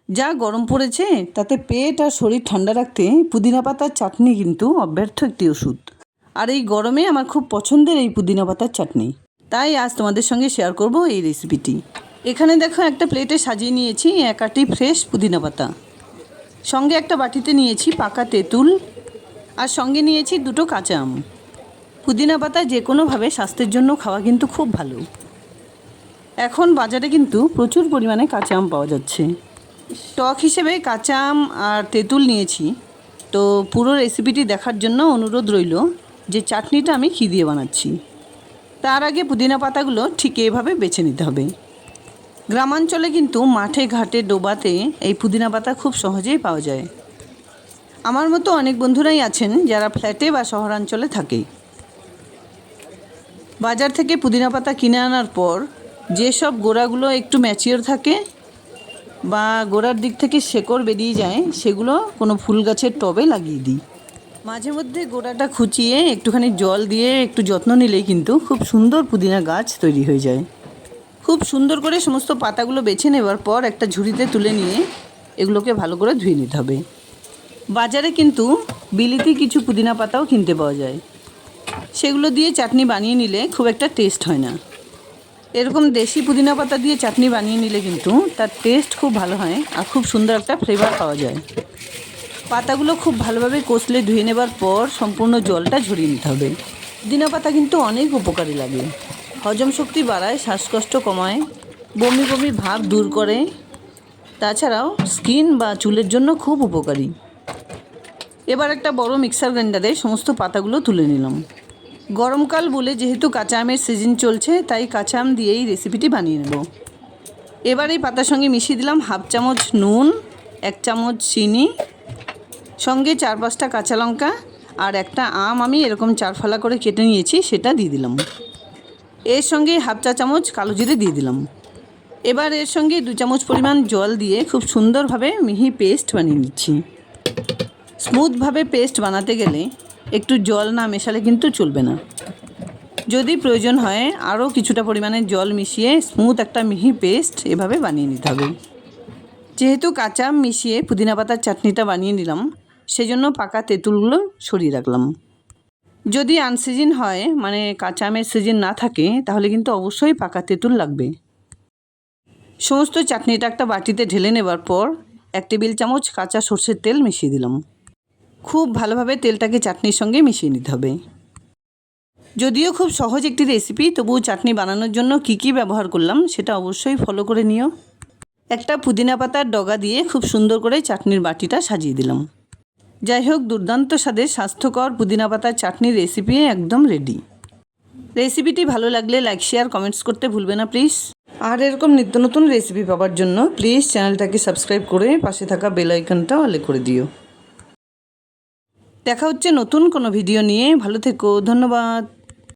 যা গরম পড়েছে তাতে পেট আর শরীর ঠান্ডা রাখতে পুদিনা পাতার চাটনি কিন্তু অব্যর্থ একটি ওষুধ। আর এই গরমে আমার খুব পছন্দের এই পুদিনা পাতার চাটনি, তাই আজ তোমাদের সঙ্গে শেয়ার করব এই রেসিপিটি। এখানে দেখো একটা প্লেটে সাজিয়ে নিয়েছি 1 আঁটি ফ্রেশ পুদিনা পাতা, সঙ্গে একটা বাটিতে নিয়েছি পাকা তেঁতুল, আর সঙ্গে নিয়েছি 2টো কাঁচা আম। পুদিনা পাতা যে কোনোভাবে স্বাস্থ্যের জন্য খাওয়া কিন্তু খুব ভালো। এখন বাজারে কিন্তু প্রচুর পরিমাণে কাঁচা আম পাওয়া যাচ্ছে। টক হিসেবে কাঁচা আম আর তেঁতুল নিয়েছি। তো পুরো রেসিপিটি দেখার জন্য অনুরোধ রইল যে চাটনিটা আমি কী দিয়ে বানাচ্ছি। তার আগে পুদিনা পাতাগুলো ঠিক এভাবে বেছে নিতে হবে। গ্রামাঞ্চলে কিন্তু মাঠে ঘাটে ডোবাতে এই পুদিনা পাতা খুব সহজেই পাওয়া যায়। আমার মতো অনেক বন্ধুরাই আছেন যারা ফ্ল্যাটে বা শহরাঞ্চলে থাকে। বাজার থেকে পুদিনা পাতা কিনে আনার পর যেসব গোড়াগুলো একটু ম্যাচিওর থাকে বা গোড়ার দিক থেকে শেকড় বেরিয়ে যায়, সেগুলো কোনো ফুল গাছের টবে লাগিয়ে দিই। মাঝে মধ্যে গোড়াটা খুঁচিয়ে একটুখানি জল দিয়ে একটু যত্ন নিলেই কিন্তু খুব সুন্দর পুদিনা গাছ তৈরি হয়ে যায়। খুব সুন্দর করে সমস্ত পাতাগুলো বেছে নেবার পর একটা ঝুড়িতে তুলে নিয়ে এগুলোকে ভালো করে ধুয়ে নিতে হবে। বাজারে কিন্তু বিলিতি কিছু পুদিনা পাতাও কিনতে পাওয়া যায়, সেগুলো দিয়ে চাটনি বানিয়ে নিলে খুব একটা টেস্ট হয় না। এরকম দেশি পুদিনা পাতা দিয়ে চাটনি বানিয়ে নিলে কিন্তু তার টেস্ট খুব ভালো হয় আর খুব সুন্দর একটা ফ্লেভার পাওয়া যায়। পাতাগুলো খুব ভালোভাবে কষলে ধুয়ে নেবার পর সম্পূর্ণ জলটা ঝরিয়ে নিতে হবে। পুদিনা পাতা কিন্তু অনেক উপকারী লাগে। হজম শক্তি বাড়ায়, শ্বাসকষ্ট কমায়, বমি বমি ভাব দূর করে, তাছাড়াও স্কিন বা চুলের জন্য খুব উপকারী। এবার একটা বড় মিক্সার গ্রাইন্ডারে সমস্ত পাতাগুলো তুলে নিলাম। গরমকাল বলে যেহেতু কাঁচা আমের সিজন চলছে, তাই কাঁচা আম দিয়েই রেসিপিটি বানিয়ে নেব। এবার এই পাতার সঙ্গে মিশিয়ে দিলাম 1/2 চামচ নুন, 1 চামচ চিনি, সঙ্গে 4-5টা কাঁচা লঙ্কা আর একটা আম আমি এরকম 4 ফালা করে কেটে নিয়েছি, সেটা দিয়ে দিলাম। এর সঙ্গে 1/2 চা চামচ কালো জিরে দিয়ে দিলাম। এবার এর সঙ্গে 2 চামচ পরিমাণ জল দিয়ে খুব সুন্দরভাবে মিহি পেস্ট বানিয়ে নিচ্ছি। স্মুথভাবে পেস্ট বানাতে গেলে একটু জল না মেশালে কিন্তু চলবে না। যদি প্রয়োজন হয় আরও কিছুটা পরিমাণে জল মিশিয়ে স্মুথ একটা মিহি পেস্ট এভাবে বানিয়ে নিতে হবে। যেহেতু কাঁচা আম মিশিয়ে পুদিনা পাতার চাটনিটা বানিয়ে নিলাম, সেজন্য পাকা তেঁতুলগুলো সরিয়ে রাখলাম। যদি আনসিজন হয়, মানে কাঁচা আমের সিজন না থাকে, তাহলে কিন্তু অবশ্যই পাকা তেঁতুল লাগবে। সমস্ত চাটনিটা একটা বাটিতে ঢেলে নেবার পর 1 টেবিল চামচ কাঁচা সর্ষের তেল মিশিয়ে দিলাম। খুব ভালোভাবে তেলটাকে চাটনির সঙ্গে মিশিয়ে নিতে হবে। যদিও খুব সহজ একটি রেসিপি, তবুও চাটনি বানানোর জন্য কী কী ব্যবহার করলাম সেটা অবশ্যই ফলো করে নিও। একটা পুদিনা পাতার ডগা দিয়ে খুব সুন্দর করে চাটনির বাটিটা সাজিয়ে দিলাম। যাই হোক, দুর্দান্ত স্বাদের স্বাস্থ্যকর পুদিনা পাতার চাটনির রেসিপি একদম রেডি। রেসিপিটি ভালো লাগলে লাইক, শেয়ার, কমেন্টস করতে ভুলবে না প্লিজ। আর এরকম নিত্য নতুন রেসিপি পাওয়ার জন্য প্লিজ চ্যানেলটাকে সাবস্ক্রাইব করে পাশে থাকা বেল আইকনটা অলে করে দিও। দেখা হচ্ছে নতুন কোনো ভিডিও নিয়ে। ভালো থেকো, ধন্যবাদ।